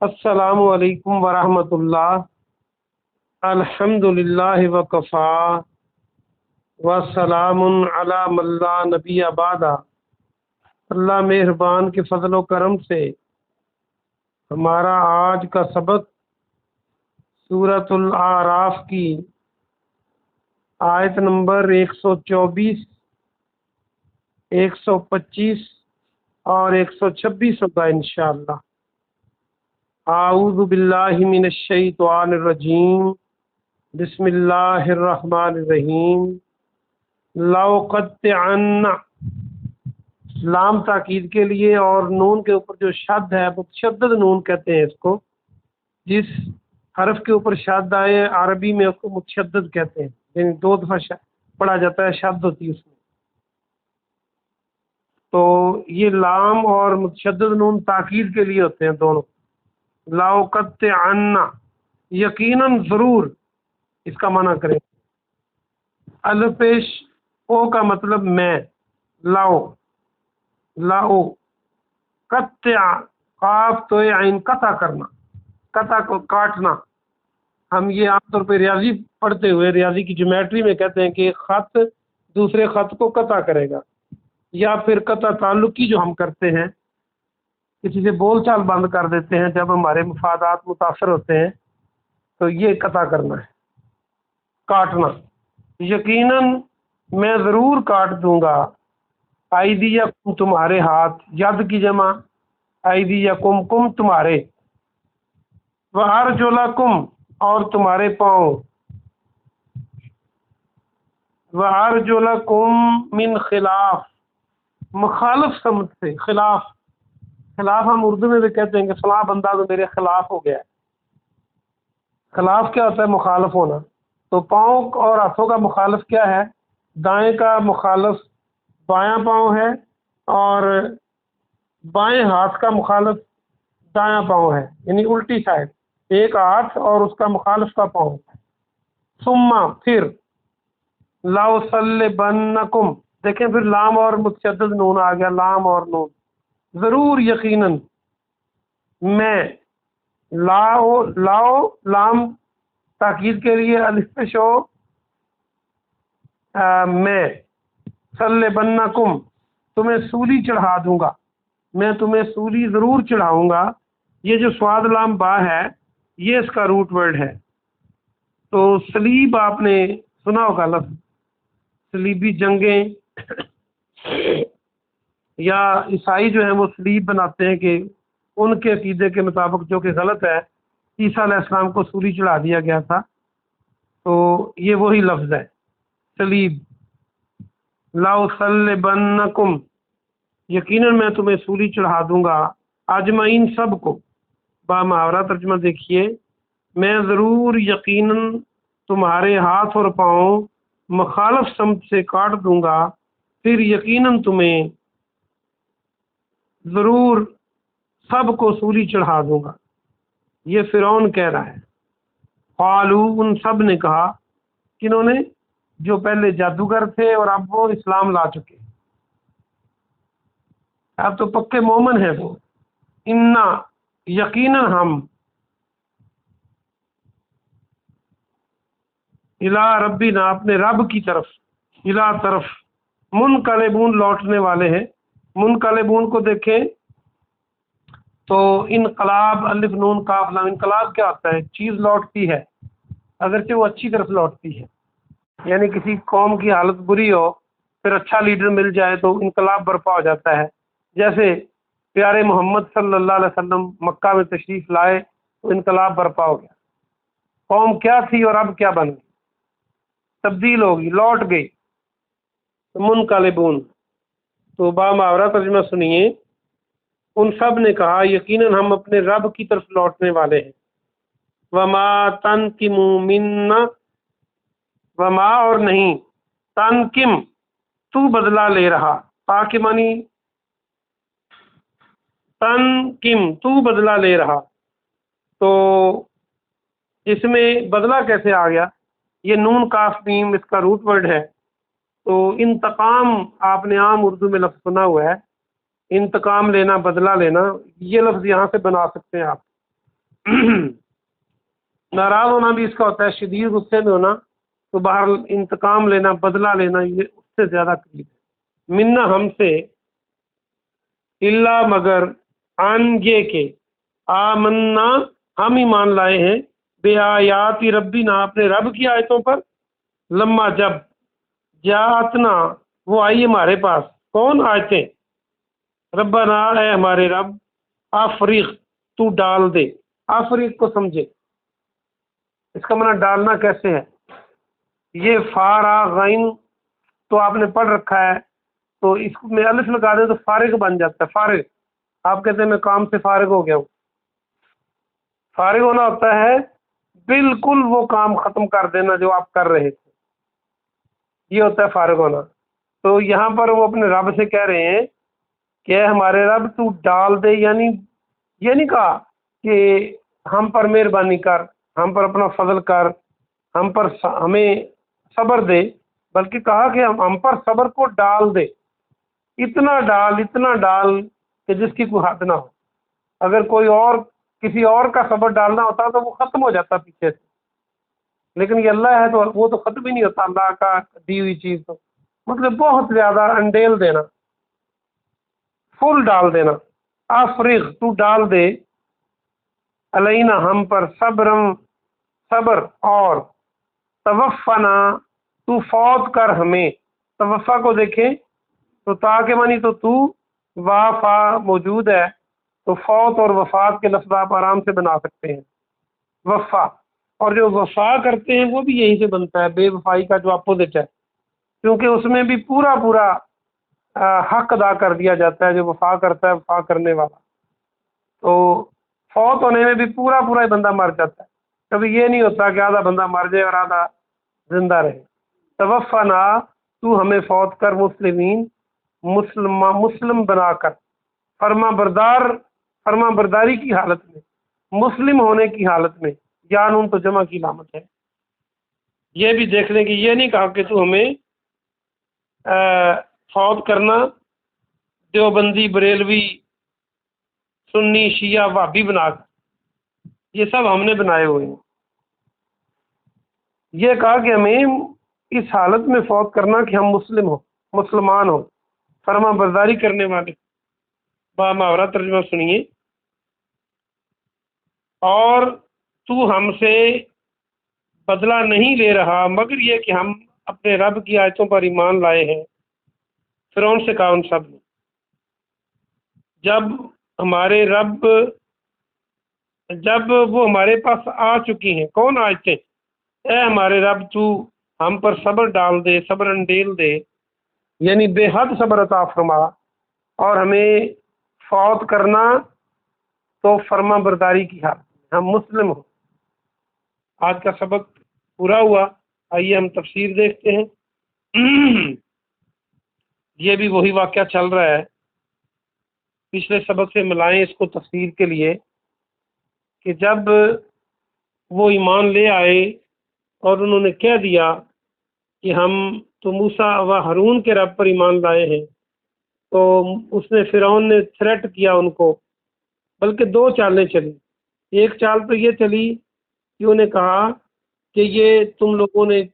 السلام علیکم ورحمۃ اللہ۔ الحمدللہ وکفا وسلام علی من لا نبی بعد۔ اللہ مہربان کے فضل و کرم سے ہمارا آج کا سبق سورۃ الاعراف کی آیت نمبر 124، 125 اور 126 ہوگا انشاءاللہ۔ اعوذ باللہ من الشیطان الرجیم، بسم اللہ الرحمن الرحیم۔ لَأُقَطِّعَنَّ، لام تاکید کے لیے اور نون کے اوپر جو شد ہے متشدد نون کہتے ہیں اس کو، جس حرف کے اوپر شد آئے عربی میں اس کو متشدد کہتے ہیں، یعنی 2 دفعہ پڑھا جاتا ہے، شد ہوتی ہے اس میں۔ تو یہ لام اور متشدد نون تاکید کے لیے ہوتے ہیں دونوں۔ لَأُقَطِّعَنَّ، یقیناً ضرور، اس کا معنی کریں۔ الف پیش او کا مطلب میں، لاؤ قطع، قاف تو عین قطع کرنا، قطع کو کاٹنا۔ ہم یہ عام طور پہ ریاضی پڑھتے ہوئے ریاضی کی جیومیٹری میں کہتے ہیں کہ خط دوسرے خط کو قطع کرے گا، یا پھر قطع تعلقی جو ہم کرتے ہیں، کسی سے بول چال بند کر دیتے ہیں جب ہمارے مفادات متاثر ہوتے ہیں، تو یہ قطع کرنا ہے، کاٹنا۔ یقیناً میں ضرور کاٹ دوں گا، ایدیکم تمہارے ہاتھ، ید کی جمع ایدیکم، کم تمہارے، وارجلکم اور تمہارے پاؤں، وارجلکم من خلاف، مخالف سمت سے، خلاف ہم اردو میں بھی کہتے ہیں کہ فلاں بندہ تو میرے خلاف ہو گیا ہے۔ خلاف کیا ہوتا ہے؟ مخالف ہونا۔ تو پاؤں اور ہاتھوں کا مخالف کیا ہے؟ دائیں کا مخالف بایاں پاؤں ہے، اور بائیں ہاتھ کا مخالف دایاں پاؤں ہے، یعنی الٹی سائڈ، ایک ہاتھ اور اس کا مخالف کا پاؤں۔ ثم پھر، لَأُصَلِّبَنَّکُم، دیکھیں پھر لام اور متشدد نون آ گیا، لام اور نون، ضرور، یقیناً، میں، لاؤ لام تاکید کے لیے الف پیش ہو، میں، صلبنکم، تمہیں سولی چڑھا دوں گا، میں تمہیں سولی ضرور چڑھاؤں گا۔ یہ جو سواد لام با ہے، یہ اس کا روٹ ورڈ ہے۔ تو سلیب آپ نے سنا ہوگا لفظ، سلیبی جنگیں، یا عیسائی جو ہیں وہ سلیب بناتے ہیں کہ ان کے عقیدے کے مطابق، جو کہ غلط ہے، عیسیٰ علیہ السلام کو سولی چڑھا دیا گیا تھا۔ تو یہ وہی لفظ ہے، سلیب۔ لَأُصَلِّبَنَّکُم، یقیناً میں تمہیں سولی چڑھا دوں گا، اجمعین، سب کو۔ با محاورہ ترجمہ دیکھیے، میں ضرور، یقیناً تمہارے ہاتھ اور پاؤں مخالف سمت سے کاٹ دوں گا، پھر یقیناً تمہیں ضرور سب کو سولی چڑھا دوں گا۔ یہ فرعون کہہ رہا ہے۔ قالو، ان سب نے کہا، کنہوں نے؟ جو پہلے جادوگر تھے اور اب وہ اسلام لا چکے، اب تو پکے مومن ہیں وہ۔ انا، یقیناً ہم، الی ربنا، اپنے رب کی طرف، الی طرف، منقلبون، لوٹنے والے ہیں۔ منقلبون کو دیکھیں تو انقلاب، الف نون کاف لام، انقلاب کیا ہوتا ہے؟ چیز لوٹتی ہے، اگرچہ وہ اچھی طرف لوٹتی ہے، یعنی کسی قوم کی حالت بری ہو، پھر اچھا لیڈر مل جائے تو انقلاب برپا ہو جاتا ہے۔ جیسے پیارے محمد صلی اللہ علیہ وسلم مکہ میں تشریف لائے تو انقلاب برپا ہو گیا، قوم کیا تھی اور اب کیا بن گئی، تبدیل ہوگی، لوٹ گئی۔ منقلبون، تو با محاورہ ترجمہ سنیے، ان سب نے کہا، یقیناً ہم اپنے رب کی طرف لوٹنے والے ہیں۔ وما تنقم منا، وما اور نہیں، تنقم تو بدلہ لے رہا، تاکمانی، تنقم تو بدلہ لے رہا، تو اس میں بدلہ کیسے آ گیا؟ یہ نون کاف میم اس کا روٹ ورڈ ہے۔ تو انتقام آپ نے عام اردو میں لفظ سنا ہوا ہے، انتقام لینا، بدلہ لینا، یہ لفظ یہاں سے بنا سکتے ہیں آپ۔ नाराज होना भी इसका होता है, शदीद गुस्से में होना, तो बहरहाल इंतकाम लेना, बदला लेना, ये उससे ज्यादा करीब है। मिन्ना हमसे, इल्ला मगर, अन ये के, आमन्ना हम ईमान लाए हैं, बे आयाति रब्बिना अपने रब की आयतों पर, लम्मा जब, जातना वो आई हमारे पास, कौन आयतें, रब्बना है हमारे रब, आफरीक तू डाल दे। आफरीक को समझे, इसका माना डालना कैसे है। ये फारा गैन तो आपने पढ़ रखा है, तो इसमें अलिफ लगा दे तो फारिग बन जाता है। फारिग, आप कहते हैं मैं काम से फारिग हो गया हूँ। फारिग होना होता है बिल्कुल वो काम खत्म कर देना जो आप कर रहे थे, ये होता है फारिग होना। तो यहाँ पर वो अपने रब से कह रहे हैं कि हमारे रब तू डाल दे, यानी ये नहीं कहा कि हम पर मेहरबानी कर, हम पर अपना फजल कर, हम पर हमें सब्र दे, बल्कि कहा कि हम पर सब्र को डाल दे, इतना डाल कि जिसकी कोई हद ना हो। अगर कोई और किसी और का सब्र डालना होता तो वो खत्म हो जाता पीछे से, लेकिन ये अल्लाह है तो वो तो खत्म ही नहीं होता, अल्लाह का दी हुई चीज़ तो मतलब बहुत ज़्यादा अंडेल देना, फुल डाल देना। आफरिग तू डाल दे, अलैना हम पर, सब्रम सब्र, और तवफ़ना तू फौत कर हमें। तवफ़ा को देखें तो ता के मानी तो तू, वाफा मौजूद है, तो फौत और वफात के लफ्ज़ आप आराम से बना सकते हैं, वफ़ा। और जो वफ़ा करते हैं वो भी यहीं से बनता है, बेवफाई का जो अपोजिट है, क्योंकि उसमें भी पूरा पूरा हक अदा कर दिया जाता है। जो वफ़ा करता है, वफ़ा करने वाला, तो फौत होने में भी पूरा पूरा ही बंदा मर जाता है। कभी ये नहीं होता कि आधा बंदा मर जाए और आधा जिंदा रहे। तवफ़ना तू हमें फौत कर, मुस्लिमीन मुस्लिम बनाकर, फर्मा बरदारी की हालत में, मुस्लिम होने की हालत में। यानून तो जमा की लामत है। ये भी देख लें कि ये नहीं कहा कि तू हमें फौत करना देवबंदी, बरेलवी, सुन्नी, शिया, वाबी बनाकर, ये सब हमने बनाए हुए हैं। ये कहा कि हमें इस हालत में फौत करना कि हम मुस्लिम हो, मुसलमान हो, फर्मा बरदारी करने वाले। बामावरा तर्जुमा सुनिए, और तू हमसे बदला नहीं ले रहा मगर ये कि हम अपने रब की आयतों पर ईमान लाए हैं। फिरौन से कहा उन सब ने, जब वो हमारे पास आ चुकी हैं, कौन आयतें, ए हमारे रब तू हम पर सब्र डाल दे, सब्र अंडेल दे, यानी बेहद सब्र अता फरमा, और हमें फौत करना तो फर्मा बरदारी की हालत में, हम मुस्लिम हो। आज का सबक पूरा हुआ, आइए हम तफसीर देखते हैं। ये भी वही वाक़या चल रहा है, पिछले सबक से मिलाएं इसको तफसीर के लिए, कि जब वो ईमान ले आए और उन्होंने कह दिया कि हम तो मूसा व हारून के रब पर ईमान लाए हैं, तो उसने फिरौन ने थ्रेट किया उनको, बल्कि दो चालें चली। एक चाल तो ये चली कि उन्हें कहा कि ये तुम लोगों ने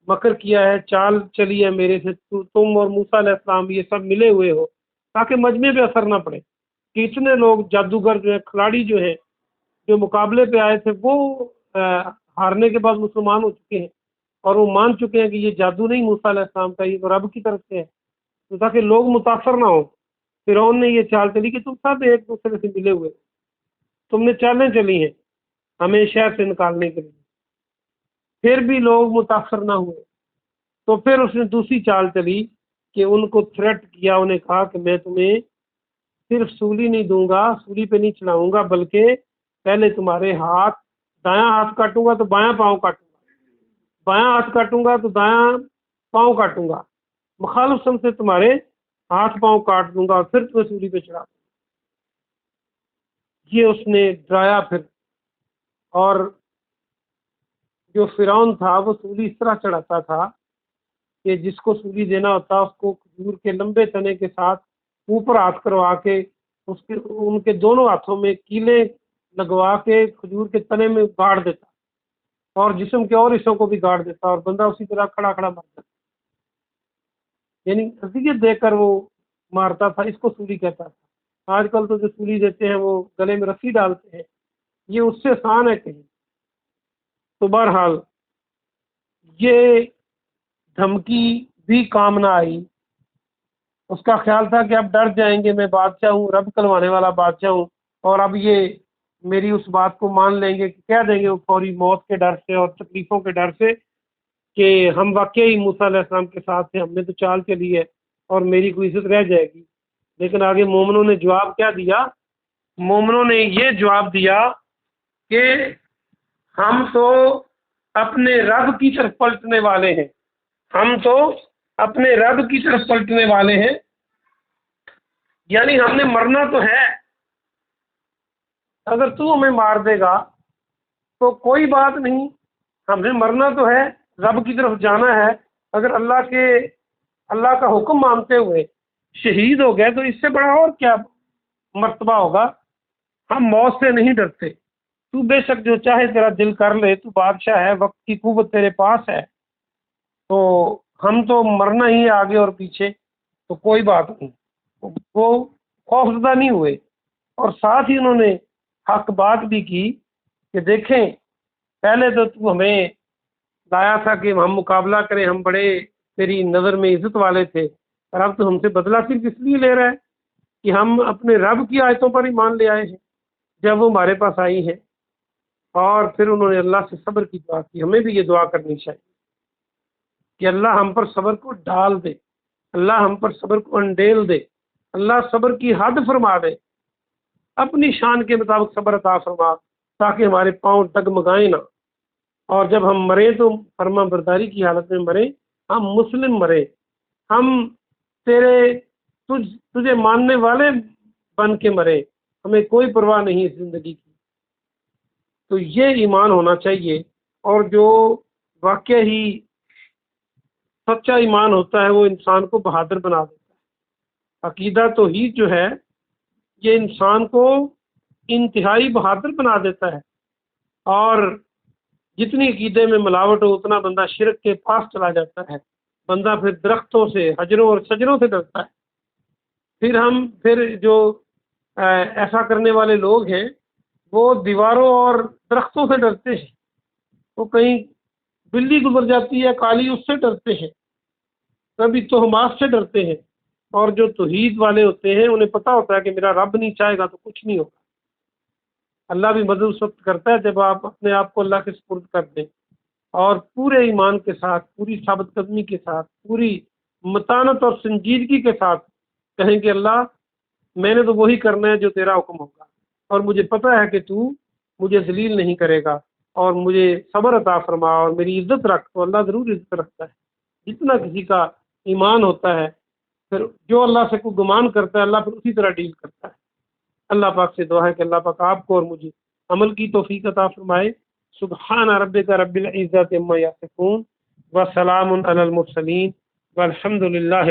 मकर किया है, चाल चली है मेरे से, तुम और मूसा अलैहिस्सलाम ये सब मिले हुए हो, ताकि मजमे पे असर ना पड़े कि इतने लोग जादूगर जो है, खिलाड़ी जो है, जो मुकाबले पे आए थे, वो हारने के बाद मुसलमान हो चुके हैं और वो मान चुके हैं कि ये जादू नहीं मूसा अलैहिस्सलाम का, ये तो रब की तरफ से है। तो ताकि लोग मुतासर ना हो, फिरौन ने ये चाल चली कि तुम सब एक दूसरे से मिले हुए, तुमने चालें चली हैं हमें शहर से निकालने के लिए, फिर भी लोग मुतासर ना हुए। तो फिर उसने दूसरी चाल चली कि उनको थ्रेट किया, उन्हें कहा कि मैं तुम्हें सिर्फ सूली नहीं दूंगा, सूली पे नहीं चढ़ाऊंगा, बल्कि पहले तुम्हारे हाथ, दायां हाथ काटूंगा तो बायां पाँव काटूंगा, बायां हाथ काटूंगा तो दायां पाँव काटूंगा, मुखालिफ सम से तुम्हारे हाथ पाँव काट दूंगा और फिर तुम्हें सूली पे चढ़ा। ये उसने डराया फिर, और जो फिरौन था वो सूली इस तरह चढ़ाता था कि जिसको सूली देना होता उसको खजूर के लंबे तने के साथ ऊपर हाथ करवा के उसके उनके दोनों हाथों में कीले लगवा के खजूर के तने में गाड़ देता और जिस्म के और हिस्सों को भी गाड़ देता और बंदा उसी तरह खड़ा खड़ा मर जाता। यानी अजियत देकर वो मारता था, इसको सूली कहता था। आजकल तो जो सूली देते हैं वो गले में रस्सी डालते हैं, ये उससे आसान है कहीं। तो बहरहाल ये धमकी भी काम ना आई। उसका ख्याल था कि अब डर जाएंगे, मैं बादशाह हूँ, रब कलवाने वाला बादशाह हूँ, और अब ये मेरी उस बात को मान लेंगे कि कह देंगे वो फौरी मौत के डर से और तकलीफ़ों के डर से कि हम वाकई मूसा अलैहिस्सलाम के साथ थे, हमने तो चाल चली है और मेरी कोई इज्जत रह जाएगी। लेकिन आगे मोमिनों ने जवाब क्या दिया? मोमिनों ने ये जवाब दिया कि हम तो अपने रब की तरफ पलटने वाले हैं, हम तो अपने रब की तरफ पलटने वाले हैं, यानी हमने मरना तो है। अगर तू हमें मार देगा तो कोई बात नहीं, हमने मरना तो है, रब की तरफ जाना है। अगर अल्लाह का हुक्म मानते हुए शहीद हो गए तो इससे बड़ा और क्या मर्तबा होगा। हम मौत से नहीं डरते, तू बेशक जो चाहे तेरा दिल कर ले, तू बादशाह है, वक्त की कुव्वत तेरे पास है, तो हम तो मरना ही है आगे और पीछे, तो कोई बात नहीं। वो खौफजदा नहीं हुए और साथ ही उन्होंने हक बात भी की कि देखें, पहले तो तू हमें लाया था कि हम मुकाबला करें, हम बड़े तेरी नज़र में इज्जत वाले थे, और अब तो हमसे बदला सिर्फ इसलिए ले रहा है कि हम अपने रब की आयतों पर ईमान ले आए हैं जब वो हमारे पास आई है। और फिर उन्होंने अल्लाह से सब्र की दुआ की। हमें भी ये दुआ करनी चाहिए कि अल्लाह हम पर सब्र को डाल दे, अल्लाह हम पर सब्र को अंडेल दे, अल्लाह सब्र की हद फरमा दे, अपनी शान के मुताबिक सब्र अता फरमा, ताकि हमारे पाँव डगमगाए ना, और जब हम मरे तो फर्मा बरदारी की हालत में मरे, हम मुस्लिम मरे, हम तेरे तुझे मानने वाले बन के मरे, हमें कोई परवाह नहीं इस ज़िंदगी की। तो ये ईमान होना चाहिए। और जो वाकई ही सच्चा ईमान होता है वो इंसान को बहादुर बना देता है। अकीदा तौहीद जो है ये इंसान को इंतहाई बहादुर बना देता है, और जितनी अकीदे में मिलावट हो उतना बंदा शिरक के पास चला जाता है। बंदा फिर दरख्तों से, हजरों और शजरों से डरता है। फिर जो ऐसा करने वाले लोग हैं वो दीवारों और दरख्तों से डरते हैं। वो कहीं बिल्ली गुजर जाती है काली, उससे डरते हैं, कभी तोहमात से डरते हैं। और जो तौहीद वाले होते हैं उन्हें पता होता है कि मेरा रब नहीं चाहेगा तो कुछ नहीं होगा। अल्लाह भी मदद उस वक्त करता है जब आप अपने आप को अल्लाह के सुपुर्द कर दें और पूरे ईमान के साथ, पूरी साबित कदमी के साथ, पूरी मतानत और संजीदगी के साथ कहें कि अल्लाह मैंने तो वही करना है जो तेरा हुक्म होगा, और मुझे पता है कि तू मुझे जलील नहीं करेगा, और मुझे सब्र अता फरमा और मेरी इज्जत रख। तो अल्लाह ज़रूर इज्जत रखता है। जितना किसी का ईमान होता है, फिर जो अल्लाह से कोई गुमान करता है अल्लाह फिर उसी तरह डील करता है। अल्लाह पाक से दुआ है कि अल्लाह पाक आपको और मुझे अमल की तौफीक अता फरमाए। सुब्हान रब्बिका रब्बिल इज़्ज़ति अम्मा यसिफून व सलामुन अलल मुरसलीन वल्हम्दुलिल्लाहि